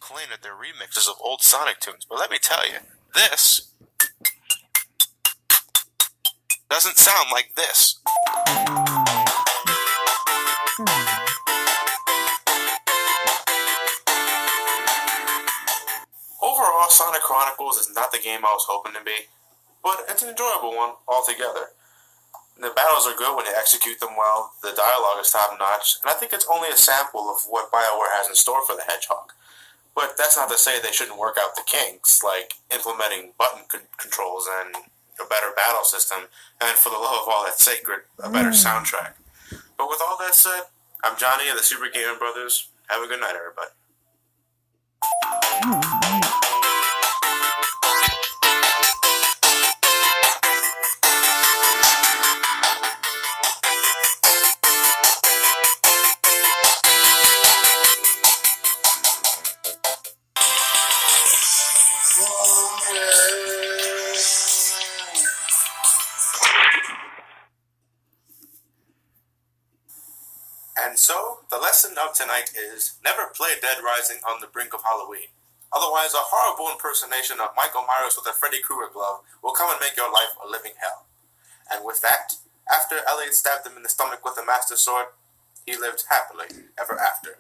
claim that they're remixes of old Sonic tunes, but let me tell you, this doesn't sound like this. Overall, Sonic Chronicles is not the game I was hoping to be, but it's an enjoyable one altogether. The battles are good when they execute them well, the dialogue is top-notch, and I think it's only a sample of what BioWare has in store for the Hedgehog. But that's not to say they shouldn't work out the kinks, like implementing button controls and a better battle system, and for the love of all that's sacred, a better soundtrack. But with all that said, I'm Johnny of the Super Gamer Brothers. Have a good night, everybody. And so, the lesson of tonight is never play Dead Rising on the brink of Halloween. Otherwise, a horrible impersonation of Michael Myers with a Freddy Krueger glove will come and make your life a living hell. And with that, after Elliot stabbed him in the stomach with a master sword, he lived happily ever after.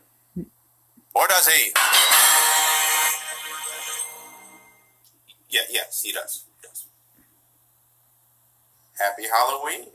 Or does he? Yes, he does. Yes. Happy Halloween.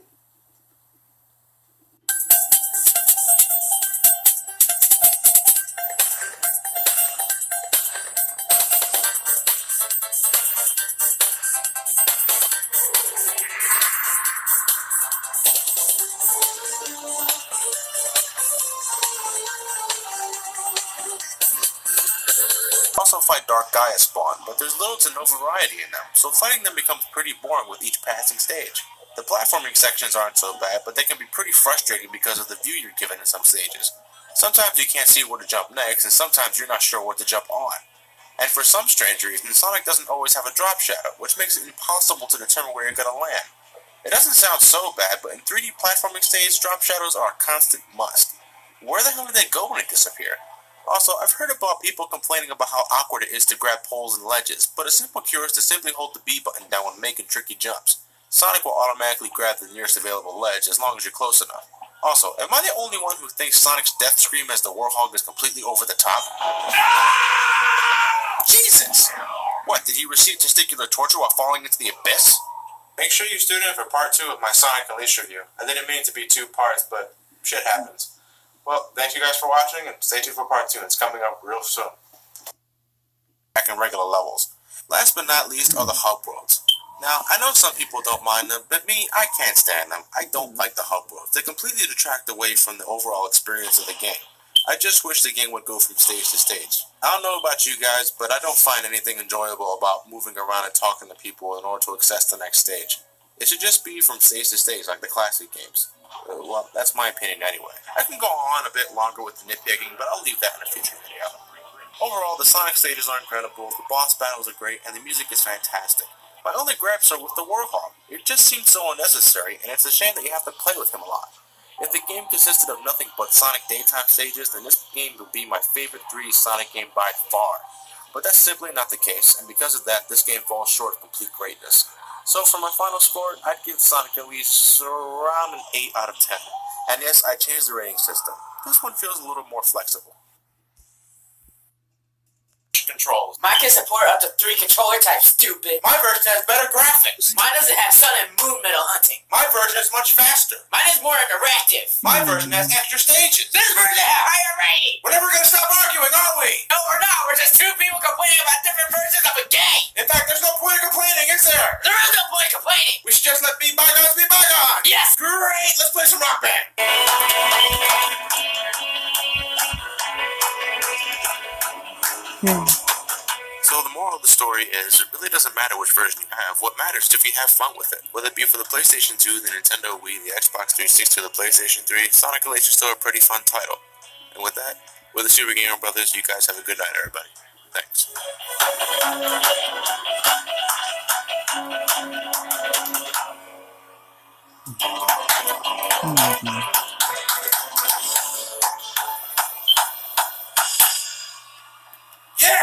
Also fight Dark Gaia spawn, but there's little to no variety in them, so fighting them becomes pretty boring with each passing stage. The platforming sections aren't so bad, but they can be pretty frustrating because of the view you're given in some stages. Sometimes you can't see where to jump next, and sometimes you're not sure what to jump on. And for some strange reason, Sonic doesn't always have a drop shadow, which makes it impossible to determine where you're going to land. It doesn't sound so bad, but in 3D platforming stages, drop shadows are a constant must. Where the hell do they go when they disappear? Also, I've heard about people complaining about how awkward it is to grab poles and ledges, but a simple cure is to simply hold the B button down when making tricky jumps. Sonic will automatically grab the nearest available ledge as long as you're close enough. Also, am I the only one who thinks Sonic's death scream as the Warhog is completely over the top? Jesus! What, did he receive testicular torture while falling into the abyss? Make sure you tune in for part 2 of my Sonic Unleashed review. I didn't mean it to be 2 parts, but shit happens. Well, thank you guys for watching, and stay tuned for part 2. It's coming up real soon. Back in regular levels. Last but not least are the hub worlds. Now, I know some people don't mind them, but me, I can't stand them. I don't like the hub worlds. They completely detract away from the overall experience of the game. I just wish the game would go from stage to stage. I don't know about you guys, but I don't find anything enjoyable about moving around and talking to people in order to access the next stage. It should just be from stage to stage, like the classic games. Well, that's my opinion anyway. I can go on a bit longer with the nitpicking, but I'll leave that in a future video. Overall, the Sonic stages are incredible, the boss battles are great, and the music is fantastic. My only gripes are with the Warhog. It just seems so unnecessary, and it's a shame that you have to play with him a lot. If the game consisted of nothing but Sonic daytime stages, then this game would be my favorite 3D Sonic game by far. But that's simply not the case, and because of that, this game falls short of complete greatness. So for my final score, I'd give Sonic Unleashed around an 8 out of 10. And yes, I changed the rating system. This one feels a little more flexible. Controls. Mine can support up to 3 controller types, stupid. My version has better graphics. Mine doesn't have sun and moon metal hunting. My version is much faster. Mine is more interactive. My version has extra stages. This version has higher rating. We're never gonna stop arguing, are we? No, we're not. We're just 2 people complaining about different versions of a game. In fact, there's no point in complaining, is there? There is no point in complaining. We should just let be bygones be bygones. Yes. Great. Let's play some Rock Band. So the moral of the story is, it really doesn't matter which version you have. What matters is if you have fun with it. Whether it be for the PlayStation 2, the Nintendo Wii, the Xbox 360, or the PlayStation 3, Sonic Unleashed is still a pretty fun title. And with that, we're the Super Gamer Brothers. You guys have a good night, everybody. Thanks. Yeah!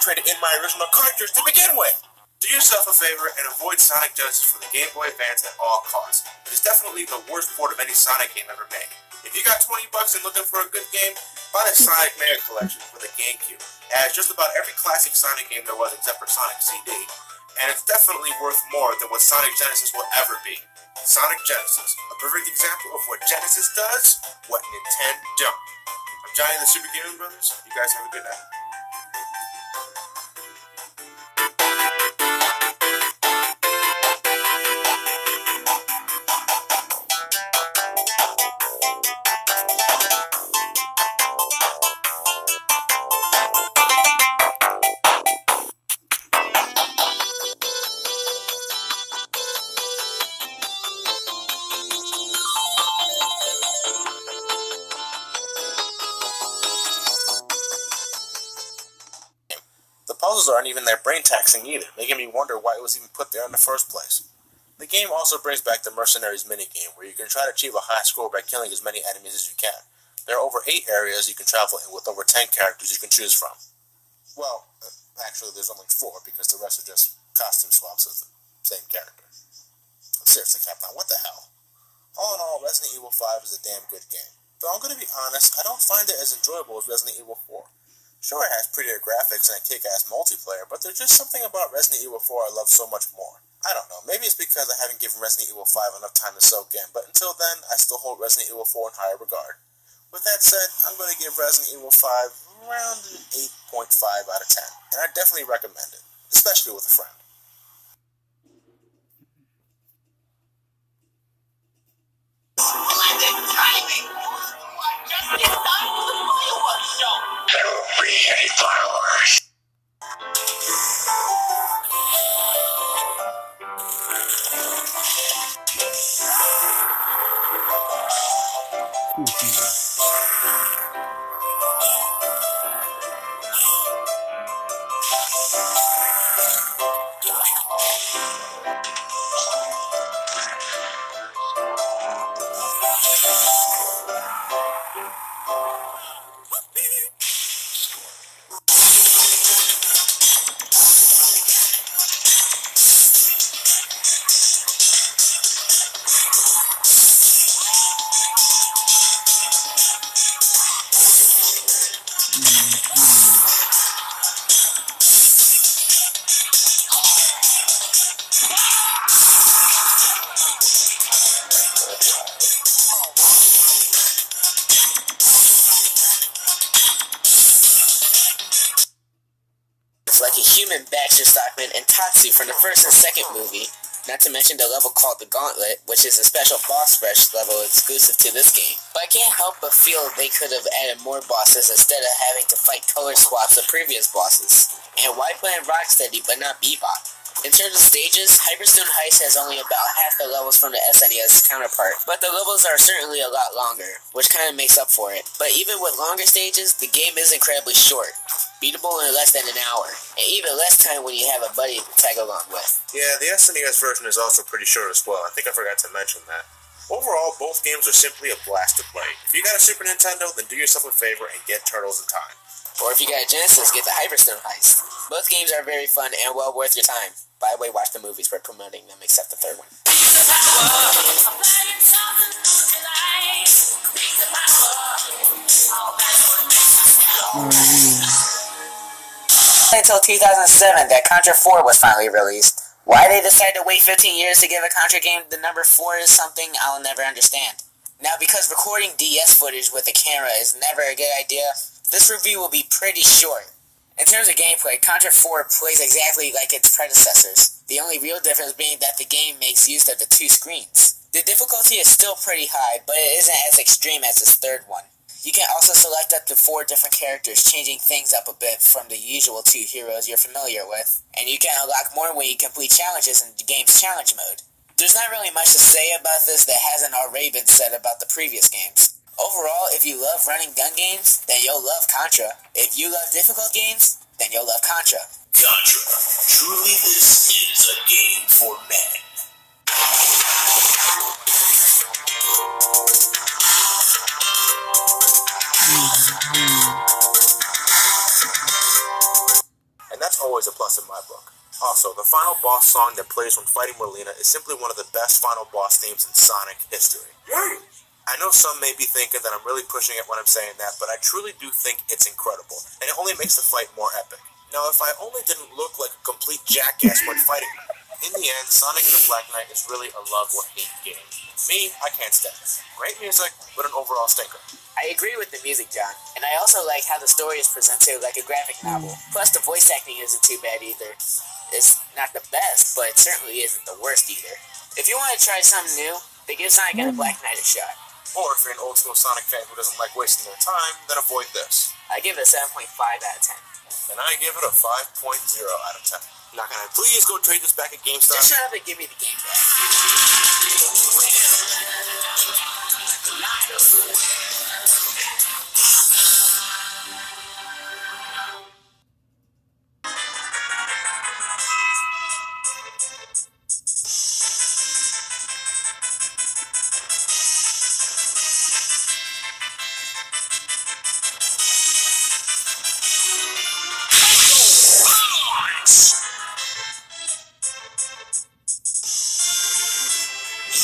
traded in my original cartridge to begin with. Do yourself a favor and avoid Sonic Genesis for the Game Boy Advance at all costs. It is definitely the worst port of any Sonic game ever made. If you got $20 and looking for a good game, buy the Sonic Mega Collection for the GameCube. It has just about every classic Sonic game there was except for Sonic CD, and it's definitely worth more than what Sonic Genesis will ever be. Sonic Genesis, a perfect example of what Genesis does, what Nintendo don't. I'm Johnny the Super Gaming Brothers. You guys have a good night. The puzzles aren't even that brain-taxing either, making me wonder why it was even put there in the first place. The game also brings back the Mercenaries minigame, where you can try to achieve a high score by killing as many enemies as you can. There are over 8 areas you can travel in with over 10 characters you can choose from. Well, actually there's only 4, because the rest are just costume swaps of the same character. Seriously, Capcom, what the hell? All in all, Resident Evil 5 is a damn good game. Though I'm going to be honest, I don't find it as enjoyable as Resident Evil 4. Sure, it has prettier graphics and a kick-ass multiplayer, but there's just something about Resident Evil 4 I love so much more. I don't know, maybe it's because I haven't given Resident Evil 5 enough time to soak in, but until then, I still hold Resident Evil 4 in higher regard. With that said, I'm going to give Resident Evil 5 around an 8.5 out of 10, and I definitely recommend it, especially with a friend. Any fireworks? Like a human Baxter Stockman and Tatsu from the first and second movie, not to mention the level called the Gauntlet, which is a special boss rush level exclusive to this game. But I can't help but feel they could have added more bosses instead of having to fight color swaps of previous bosses. And why play Rocksteady but not Bebop? In terms of stages, Hyperstone Heist has only about half the levels from the SNES counterpart, but the levels are certainly a lot longer, which kind of makes up for it. But even with longer stages, the game is incredibly short, beatable in less than an hour, and even less time when you have a buddy to tag along with. Yeah, the SNES version is also pretty short as well. I think I forgot to mention that. Overall, both games are simply a blast to play. If you got a Super Nintendo, then do yourself a favor and get Turtles in Time. Or if you got a Genesis, get the Hyperstone Heist. Both games are very fun and well worth your time. By the way, watch the movies. We're promoting them, except the third one. Until 2007 that Contra 4 was finally released. Why they decided to wait 15 years to give a Contra game the number 4 is something I'll never understand. Now, because recording DS footage with a camera is never a good idea, this review will be pretty short. In terms of gameplay, Contra 4 plays exactly like its predecessors, the only real difference being that the game makes use of the 2 screens. The difficulty is still pretty high, but it isn't as extreme as its third one. You can also select up to 4 different characters, changing things up a bit from the usual 2 heroes you're familiar with, and you can unlock more when you complete challenges in the game's challenge mode. There's not really much to say about this that hasn't already been said about the previous games. Overall, if you love running gun games, then you'll love Contra. If you love difficult games, then you'll love Contra. Contra. Truly this is a game for men. and that's always a plus in my book. Also, the final boss song that plays when fighting Merlina is simply one of the best final boss themes in Sonic history. I know some may be thinking that I'm really pushing it when I'm saying that, but I truly do think it's incredible, and it only makes the fight more epic. Now, if I only didn't look like a complete jackass when fighting, in the end, Sonic the Black Knight is really a love or hate game. Me, I can't stand it. Great music, but an overall stinker. I agree with the music, John, and I also like how the story is presented like a graphic novel. Plus, the voice acting isn't too bad either. It's not the best, but it certainly isn't the worst either. If you want to try something new, then give Sonic and the Black Knight a shot. Or if you're an old school Sonic fan who doesn't like wasting their time, then avoid this. I give it a 7.5 out of 10. And I give it a 5.0 out of 10. Now can I please go trade this back at GameStop? Just shut up and give me the game back.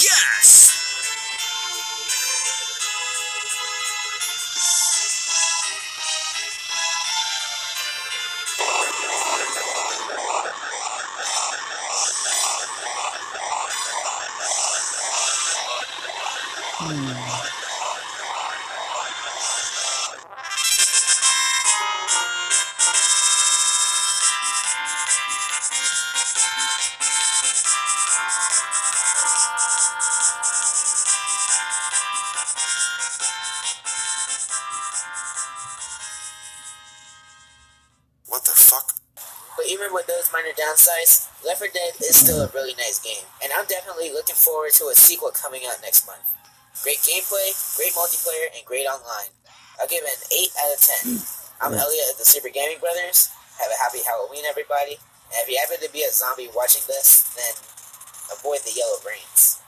Yes! What the fuck? But even with those minor downsides, Left 4 Dead is still a really nice game, and I'm definitely looking forward to a sequel coming out next month. Great gameplay, great multiplayer, and great online. I'll give it an 8 out of 10. I'm Elliot of the Super Gaming Brothers. Have a happy Halloween, everybody. And if you happen to be a zombie watching this, then avoid the yellow brains.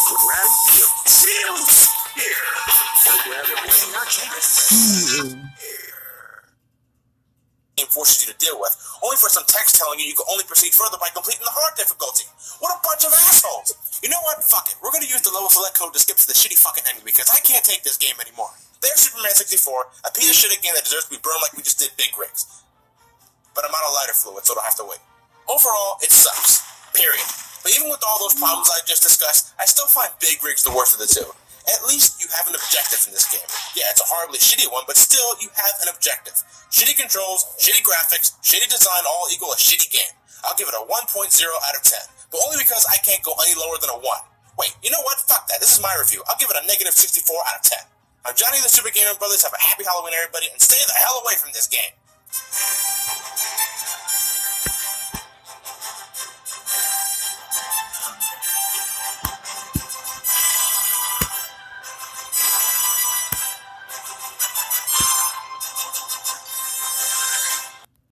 Grab you. Shields! Here! Grab everything I can. Game forces you to deal with, only for some text telling you can only proceed further by completing the hard difficulty. What a bunch of assholes! You know what? Fuck it. We're gonna use the level select code to skip to the shitty fucking ending because I can't take this game anymore. There's Superman 64, a piece of shit again that deserves to be burned like we just did Big Rigs. But I'm out of lighter fluid, so it'll have to wait. Overall, it sucks. Period. But even with all those problems I just discussed, I still find Big Rigs the worst of the two. At least you have an objective in this game. Yeah, it's a horribly shitty one, but still, you have an objective. Shitty controls, shitty graphics, shitty design all equal a shitty game. I'll give it a 1.0 out of 10, but only because I can't go any lower than a 1. Wait, you know what? Fuck that. This is my review. I'll give it a negative 64 out of 10. I'm Johnny the Super Gamer Brothers. Have a happy Halloween, everybody, and stay the hell away from this game.